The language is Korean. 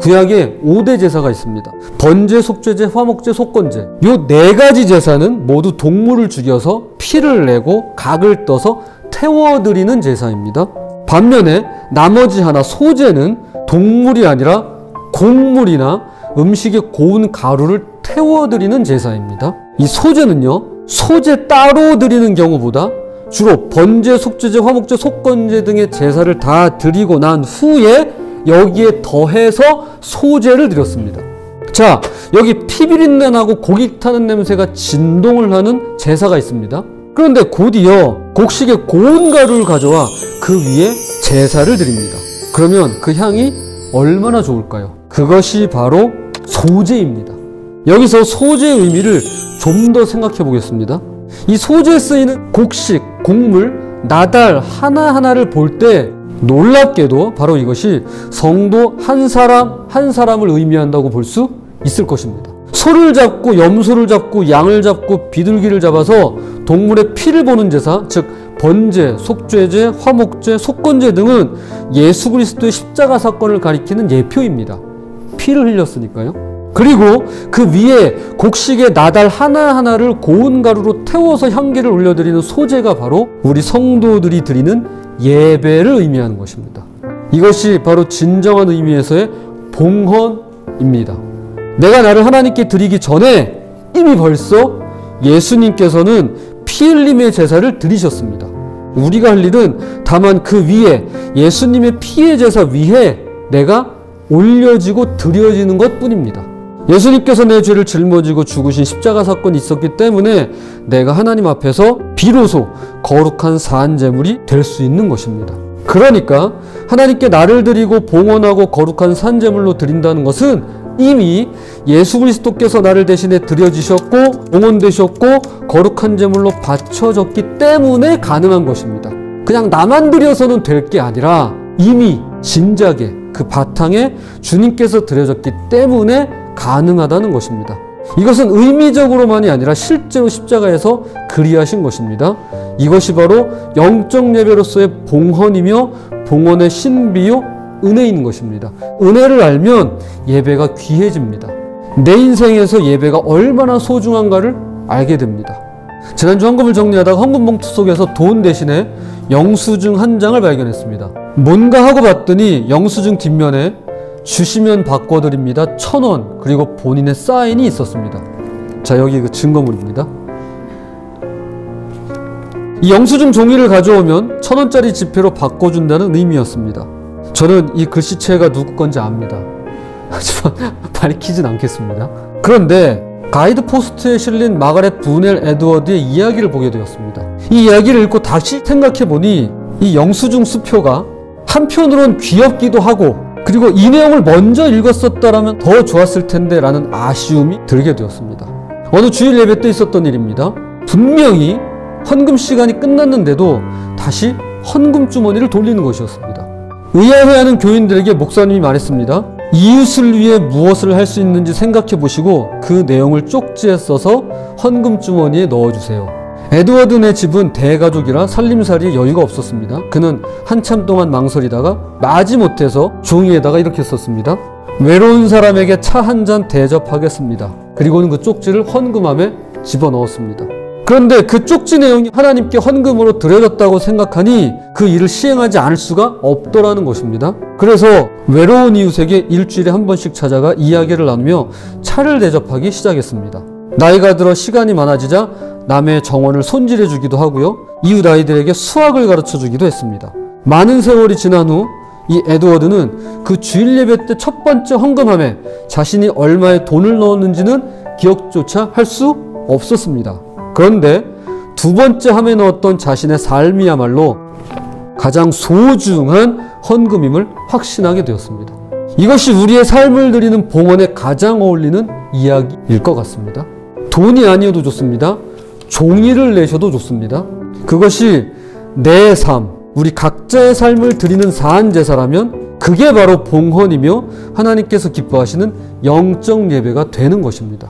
구약에 5대 제사가 있습니다. 번제, 속죄제, 화목제, 속건제. 요 4가지 제사는 모두 동물을 죽여서 피를 내고 각을 떠서 태워드리는 제사입니다. 반면에 나머지 하나 소제는 동물이 아니라 곡물이나 음식에 고운 가루를 태워드리는 제사입니다. 이 소제는요, 소제 따로 드리는 경우보다 주로 번제, 속죄제, 화목제, 속건제 등의 제사를 다 드리고 난 후에 여기에 더해서 소제를 드렸습니다. 자, 여기 피비린내 나고 고기 타는 냄새가 진동을 하는 제사가 있습니다. 그런데 곧이어 곡식에 고운 가루를 가져와 그 위에 제사를 드립니다. 그러면 그 향이 얼마나 좋을까요? 그것이 바로 소제입니다. 여기서 소제의 의미를 좀 더 생각해 보겠습니다. 이 소제에 쓰이는 곡식, 곡물, 나달 하나하나를 볼 때 놀랍게도 바로 이것이 성도 한 사람 한 사람을 의미한다고 볼 수 있을 것입니다. 소를 잡고 염소를 잡고 양을 잡고 비둘기를 잡아서 동물의 피를 보는 제사, 즉 번제, 속죄제, 화목제, 속건제 등은 예수 그리스도의 십자가 사건을 가리키는 예표입니다. 피를 흘렸으니까요. 그리고 그 위에 곡식의 나달 하나하나를 고운 가루로 태워서 향기를 올려드리는 소제가 바로 우리 성도들이 드리는 예배를 의미하는 것입니다. 이것이 바로 진정한 의미에서의 봉헌입니다. 내가 나를 하나님께 드리기 전에 이미 벌써 예수님께서는 피 흘림의 제사를 드리셨습니다. 우리가 할 일은 다만 그 위에 예수님의 피의 제사 위에 내가 올려지고 드려지는 것 뿐입니다. 예수님께서 내 죄를 짊어지고 죽으신 십자가 사건이 있었기 때문에 내가 하나님 앞에서 비로소 거룩한 산제물이 될 수 있는 것입니다. 그러니까 하나님께 나를 드리고 봉헌하고 거룩한 산제물로 드린다는 것은 이미 예수 그리스도께서 나를 대신에 드려지셨고 봉헌되셨고 거룩한 제물로 바쳐졌기 때문에 가능한 것입니다. 그냥 나만 드려서는 될 게 아니라 이미 진작에 그 바탕에 주님께서 드려졌기 때문에 가능하다는 것입니다. 이것은 의미적으로만이 아니라 실제로 십자가에서 그리하신 것입니다. 이것이 바로 영적 예배로서의 봉헌이며 봉헌의 신비요 은혜인 것입니다. 은혜를 알면 예배가 귀해집니다. 내 인생에서 예배가 얼마나 소중한가를 알게 됩니다. 지난주 헌금을 정리하다가 헌금 봉투 속에서 돈 대신에 영수증 한 장을 발견했습니다. 뭔가 하고 봤더니 영수증 뒷면에 주시면 바꿔드립니다 1,000원 그리고 본인의 사인이 있었습니다. 자, 여기 그 증거물입니다. 이 영수증 종이를 가져오면 1,000원짜리 지폐로 바꿔준다는 의미였습니다. 저는 이 글씨체가 누구 건지 압니다. 하지만 밝히진 않겠습니다. 그런데 가이드 포스트에 실린 마가렛 부넬 에드워드의 이야기를 보게 되었습니다. 이 이야기를 읽고 다시 생각해보니 이 영수증 수표가 한편으론 귀엽기도 하고 그리고 이 내용을 먼저 읽었었다라면 더 좋았을 텐데 라는 아쉬움이 들게 되었습니다. 어느 주일 예배 때 있었던 일입니다. 분명히 헌금 시간이 끝났는데도 다시 헌금 주머니를 돌리는 것이었습니다. 의아해하는 교인들에게 목사님이 말했습니다. 이웃을 위해 무엇을 할 수 있는지 생각해 보시고 그 내용을 쪽지에 써서 헌금 주머니에 넣어주세요. 에드워드네 집은 대가족이라 살림살이에 여유가 없었습니다. 그는 한참 동안 망설이다가 마지못해서 종이에다가 이렇게 썼습니다. 외로운 사람에게 차 한 잔 대접하겠습니다. 그리고는 그 쪽지를 헌금함에 집어넣었습니다. 그런데 그 쪽지 내용이 하나님께 헌금으로 드려졌다고 생각하니 그 일을 시행하지 않을 수가 없더라는 것입니다. 그래서 외로운 이웃에게 일주일에 한 번씩 찾아가 이야기를 나누며 차를 대접하기 시작했습니다. 나이가 들어 시간이 많아지자 남의 정원을 손질해 주기도 하고요. 이웃 아이들에게 수학을 가르쳐 주기도 했습니다. 많은 세월이 지난 후 이 에드워드는 그 주일 예배 때 첫 번째 헌금함에 자신이 얼마의 돈을 넣었는지는 기억조차 할 수 없었습니다. 그런데 두 번째 함에 넣었던 자신의 삶이야말로 가장 소중한 헌금임을 확신하게 되었습니다. 이것이 우리의 삶을 드리는 봉헌에 가장 어울리는 이야기일 것 같습니다. 돈이 아니어도 좋습니다. 종이를 내셔도 좋습니다. 그것이 내 삶, 우리 각자의 삶을 드리는 사안제사라면 그게 바로 봉헌이며 하나님께서 기뻐하시는 영적 예배가 되는 것입니다.